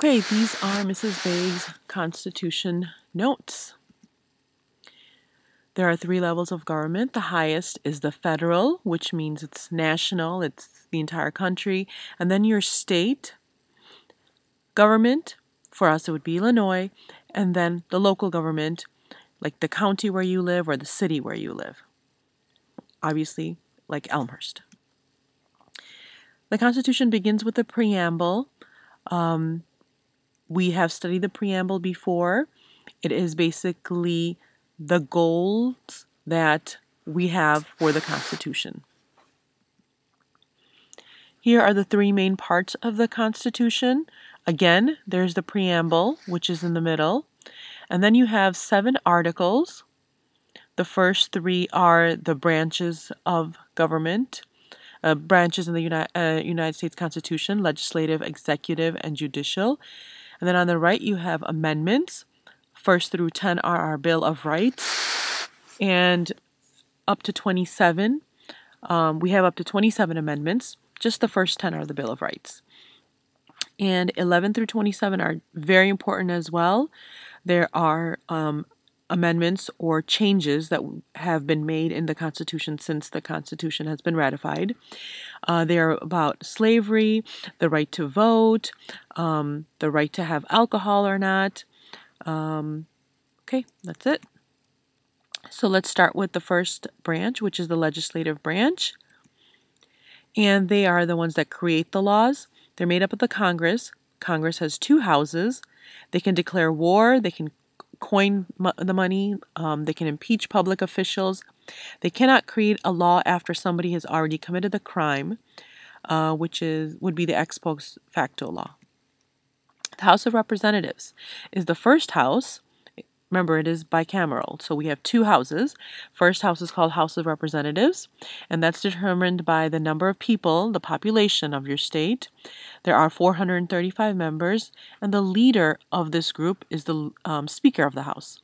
Okay, these are Mrs. Beg's Constitution notes. There are 3 levels of government. The highest is the federal, which means it's national, it's the entire country. And then your state government, for us it would be Illinois, and then the local government, like the county where you live or the city where you live. Obviously, like Elmhurst. The Constitution begins with the preamble. We have studied the preamble before. It is basically the goals that we have for the Constitution. Here are the 3 main parts of the Constitution. Again, there's the preamble, which is in the middle. And then you have 7 articles. The first 3 are the branches of government, branches in the United States Constitution: legislative, executive, and judicial. And then on the right, you have amendments. 1st through 10 are our Bill of Rights. And up to 27, we have up to 27 amendments. Just the first 10 are the Bill of Rights. And 11 through 27 are very important as well. There are amendments or changes that have been made in the Constitution since the Constitution has been ratified. They are about slavery, the right to vote, the right to have alcohol or not. Okay, that's it. So let's start with the first branch, which is the legislative branch. And they are the ones that create the laws. They're made up of the Congress. Congress has 2 houses. They can declare war. They can coin the money. They can impeach public officials. They cannot create a law after somebody has already committed the crime, which would be the ex post facto law. The House of Representatives is the first house. Remember, it is bicameral, so we have 2 houses. First house is called House of Representatives, and that's determined by the number of people, the population of your state. There are 435 members, and the leader of this group is the Speaker of the House.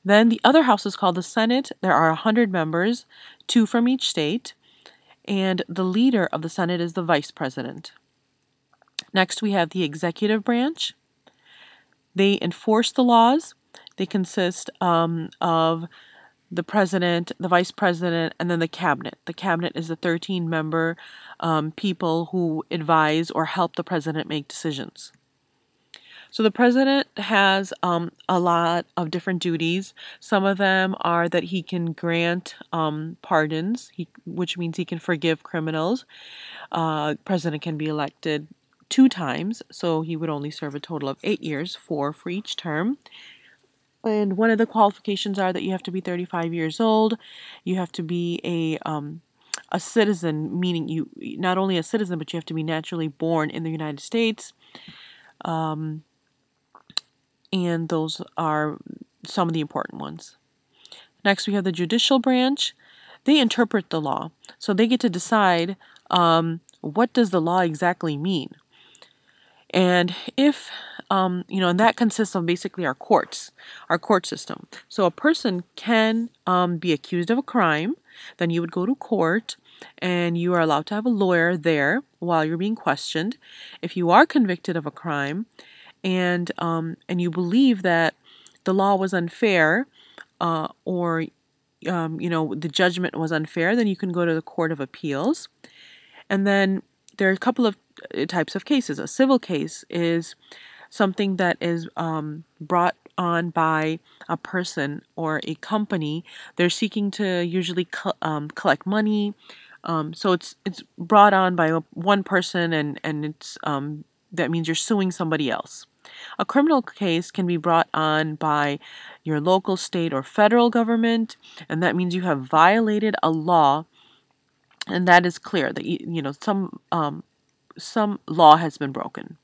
Then the other house is called the Senate. There are 100 members, 2 from each state, and the leader of the Senate is the Vice President. Next, we have the executive branch. They enforce the laws. They consist of the president, the vice president, and then the cabinet. The cabinet is the 13-member people who advise or help the president make decisions. So the president has a lot of different duties. Some of them are that he can grant pardons, which means he can forgive criminals. President can be elected 2 times, so he would only serve a total of 8 years, 4 for each term. And one of the qualifications are that you have to be 35 years old. You have to be a citizen, meaning you not only a citizen, but you have to be naturally born in the United States. And those are some of the important ones. Next, we have the judicial branch. They interpret the law, so they get to decide what does the law exactly mean. And if, and that consists of basically our courts, our court system. So a person can be accused of a crime, then you would go to court, and you are allowed to have a lawyer there while you're being questioned. If you are convicted of a crime, and you believe that the law was unfair, or the judgment was unfair, then you can go to the Court of Appeals. And then there are a couple of types of cases. A civil case is something that is brought on by a person or a company. They're seeking to usually collect money. So it's brought on by one person, and it's that means you're suing somebody else. A criminal case can be brought on by your local, state, or federal government, and that means you have violated a law, and that is clear that some law has been broken.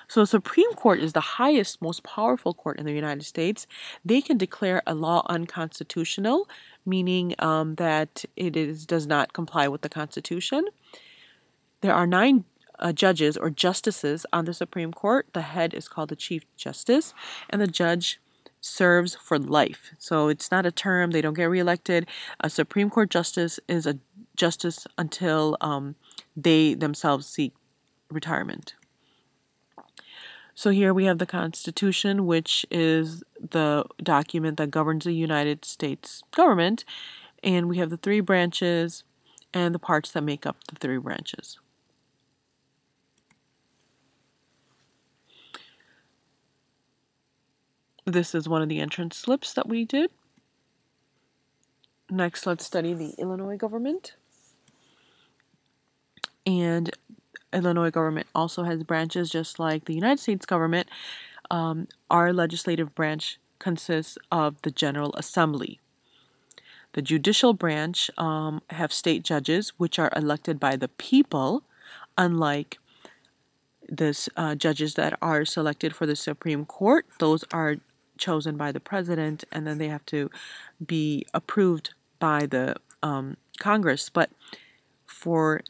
So the Supreme Court is the highest, most powerful court in the United States. They can declare a law unconstitutional, meaning that it does not comply with the Constitution. There are 9 judges or justices on the Supreme Court. The head is called the Chief Justice, and the judge serves for life. So it's not a term. They don't get reelected. A Supreme Court justice is a justice until they themselves seek retirement. So here we have the Constitution, which is the document that governs the United States government, and we have the three branches and the parts that make up the three branches. This is one of the entrance slips that we did. Next, let's study the Illinois government. And Illinois government also has branches just like the United States government. Our legislative branch consists of the General Assembly. The judicial branch have state judges, which are elected by the people, unlike the judges that are selected for the Supreme Court. Those are chosen by the president, and then they have to be approved by the Congress. But for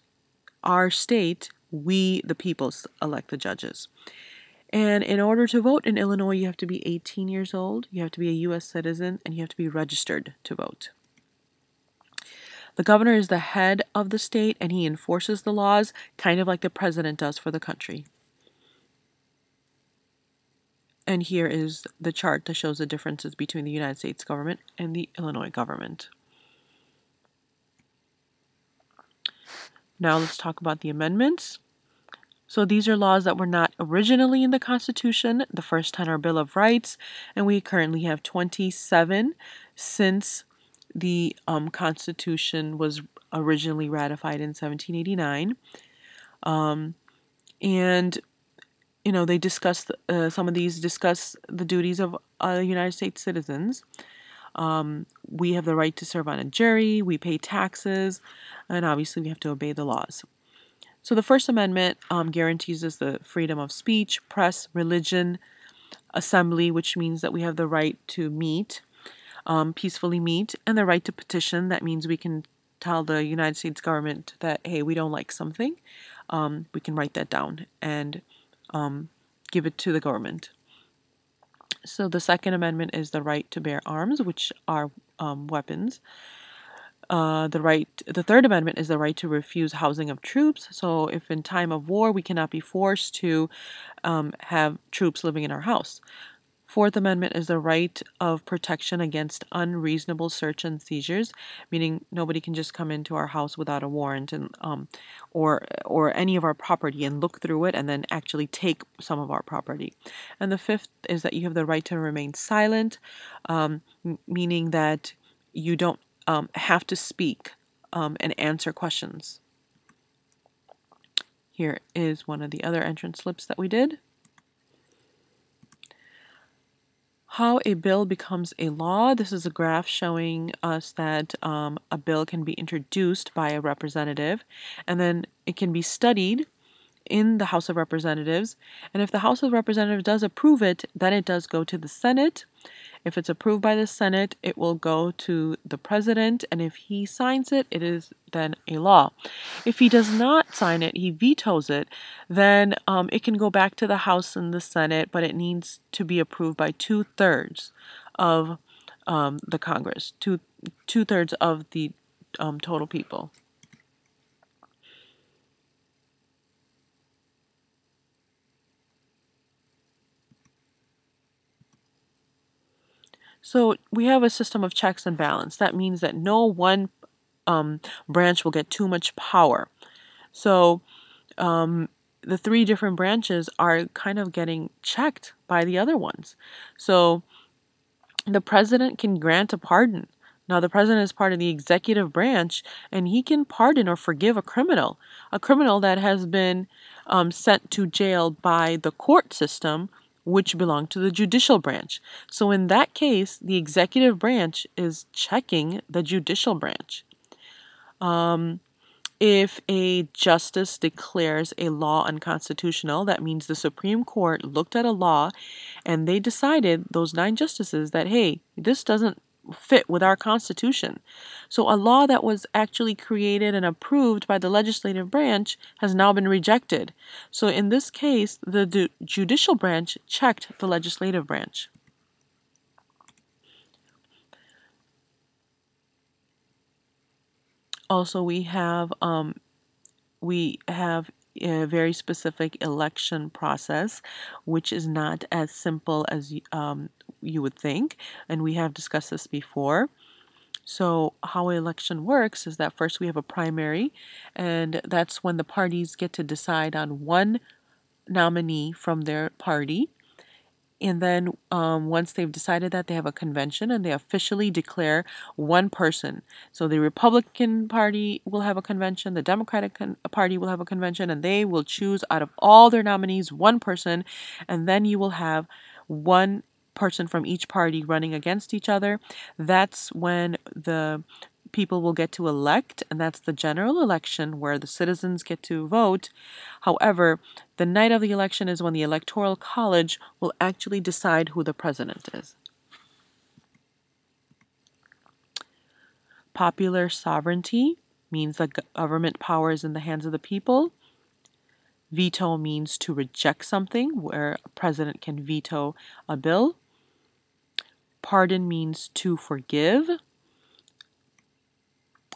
our state, we, the people, elect the judges. And in order to vote in Illinois, you have to be 18 years old, you have to be a U.S. citizen, and you have to be registered to vote. The governor is the head of the state, and he enforces the laws, kind of like the president does for the country. And here is the chart that shows the differences between the United States government and the Illinois government. Now let's talk about the amendments. So these are laws that were not originally in the Constitution. The first 10 are Bill of Rights, and we currently have 27 since the Constitution was originally ratified in 1789. And they discuss some of these discuss the duties of United States citizens. We have the right to serve on a jury, we pay taxes, and obviously we have to obey the laws. So the First Amendment guarantees us the freedom of speech, press, religion, assembly, which means that we have the right to meet, peacefully meet, and the right to petition. That means we can tell the United States government that, hey, we don't like something. We can write that down and give it to the government. So the Second Amendment is the right to bear arms, which are weapons. The Third Amendment is the right to refuse housing of troops. So if in time of war we cannot be forced to have troops living in our house. Fourth Amendment is the right of protection against unreasonable search and seizures, meaning nobody can just come into our house without a warrant and or any of our property and look through it and then actually take some of our property. And the fifth is that you have the right to remain silent, meaning that you don't have to speak and answer questions. Here is one of the other entrance slips that we did. How a bill becomes a law. This is a graph showing us that a bill can be introduced by a representative, and then it can be studied in the House of Representatives. And if the House of Representatives does approve it, then it does go to the Senate. If it's approved by the Senate, it will go to the president, and if he signs it, it is then a law. If he does not sign it, he vetoes it, then it can go back to the House and the Senate, but it needs to be approved by 2/3 of the Congress, two-thirds of the total people. So we have a system of checks and balance. That means that no one branch will get too much power. So the three different branches are kind of getting checked by the other ones. So the president can grant a pardon. Now, the president is part of the executive branch, and he can pardon or forgive a criminal that has been sent to jail by the court system, which belong to the judicial branch. So in that case, the executive branch is checking the judicial branch. If a justice declares a law unconstitutional, that means the Supreme Court looked at a law and they decided, those 9 justices, that, hey, this doesn't fit with our Constitution. So a law that was actually created and approved by the legislative branch has now been rejected. So in this case, the judicial branch checked the legislative branch. Also, we have a very specific election process, which is not as simple as you would think, and we have discussed this before. So, how an election works is that first we have a primary, and that's when the parties get to decide on one nominee from their party. And then once they've decided that, they have a convention and they officially declare one person. So the Republican Party will have a convention, the Democratic Party will have a convention, and they will choose out of all their nominees one person. And then you will have one person from each party running against each other. That's when the people will get to elect, and that's the general election where the citizens get to vote. However, the night of the election is when the Electoral College will actually decide who the president is. Popular sovereignty means that government power is in the hands of the people. Veto means to reject something, where a president can veto a bill. Pardon means to forgive.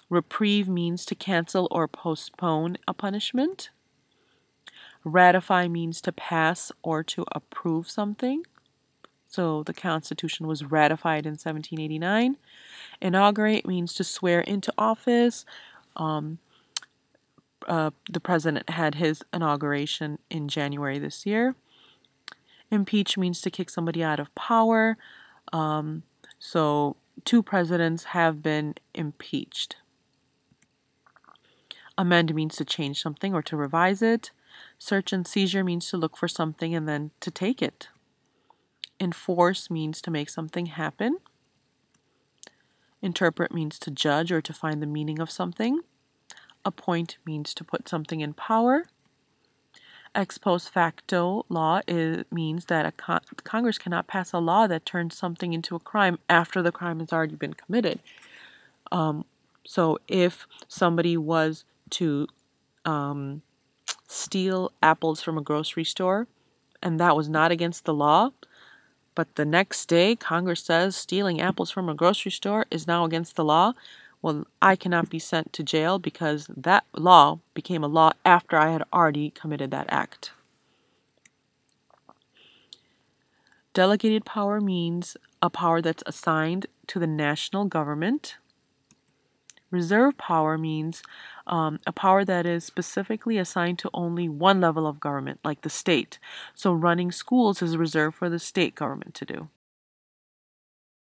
Reprieve means to cancel or postpone a punishment. Ratify means to pass or to approve something. So the Constitution was ratified in 1789. Inaugurate means to swear into office. The president had his inauguration in January this year. Impeach means to kick somebody out of power. So 2 presidents have been impeached. Amend means to change something or to revise it. Search and seizure means to look for something and then to take it. Enforce means to make something happen. Interpret means to judge or to find the meaning of something. Appoint means to put something in power. Ex post facto law means that Congress cannot pass a law that turns something into a crime after the crime has already been committed. So if somebody was to steal apples from a grocery store and that was not against the law, but the next day Congress says stealing apples from a grocery store is now against the law, well, I cannot be sent to jail because that law became a law after I had already committed that act. Delegated power means a power that's assigned to the national government. Reserve power means a power that is specifically assigned to only one level of government, like the state. So running schools is reserved for the state government to do.